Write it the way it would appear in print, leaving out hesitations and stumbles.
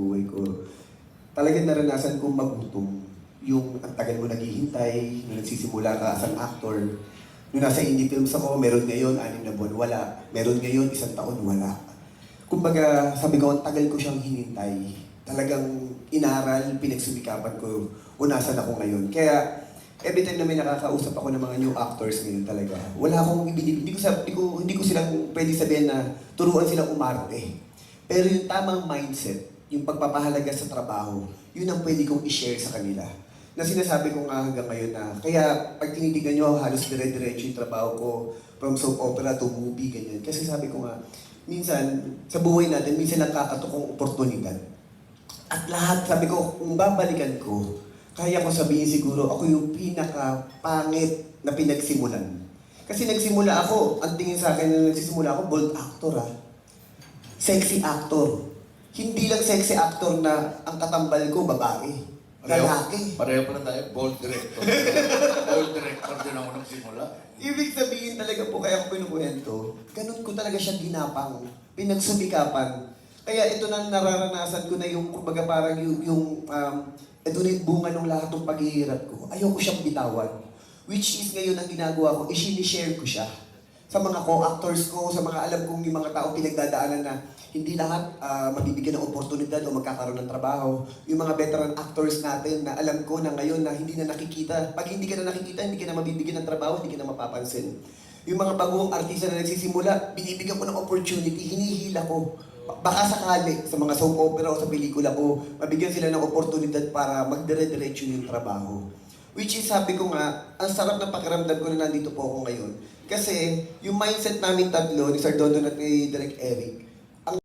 buhay ko. Talagang naranasan kong magutom. Yung ang tagal mo naghihintay, nung nagsisimula ka as an actor. Nung nasa indie films ako, meron ngayon 6 na buwan, wala. Meron ngayon 1 taon, wala. Kumbaga, sabi ko, ang tagal ko siyang hinintay. Talagang inaral, pinagsumikapan ko, unasan ako ngayon. Kaya, every time na may nakakausap ako ng mga new actors ngayon talaga, wala akong hindi ko silang pwede sabihin na turuan silang umarte. Pero yung tamang mindset, yung pagpapahalaga sa trabaho, yun ang pwede kong i-share sa kanila. Na sinasabi ko nga hanggang ngayon na, kaya pag tinitignan nyo, halos dire-diretso yung trabaho ko from soap opera to movie, ganyan. Kasi sabi ko nga, minsan, sa buhay natin, minsan nagkakatukong oportunidad. At lahat, sabi ko, kung babalikan ko, kaya ko sabihin siguro, ako yung pinaka-pangit na pinagsimulan. Kasi nagsimula ako, ang tingin sa akin na nagsisimula ako, bold actor sexy actor. Hindi lang sexy actor na ang katambal ko, babae. Lalaki. Pareho pa na tayo, bold director. Bold director din ako nagsimula. Ibig sabihin talaga po, kaya ko pinukwento, ganun ko talaga siya ginapang, pinagsumikapan. Kaya ito na nararanasan ko na yung, kumbaga parang ito na yung bunga ng lahat ng paghihirap ko. Ayoko siyang bitawan. Which is ngayon ang ginagawa ko, i-share ko siya sa mga co-actors ko, sa mga alam kong yung mga tao pinagdadaanan na hindi lahat mabibigyan ng oportunidad o magkakaroon ng trabaho. Yung mga veteran actors natin na alam ko na ngayon na hindi na nakikita. Pag hindi ka na nakikita, hindi ka na mabibigyan ng trabaho, hindi ka na mapapansin. Yung mga bagong artista na nagsisimula, binibigyan ko ng opportunity, hinihila ko. Baka sakali sa mga soap opera o sa pelikula ko, mabigyan sila ng oportunidad para magdire-diretso yung trabaho. Which is, sabi ko nga, ang sarap ng pakiramdam ko na nandito po ako ngayon. Kasi, yung mindset namin tatlo, ni Sir Dondon at ni Direk Eric,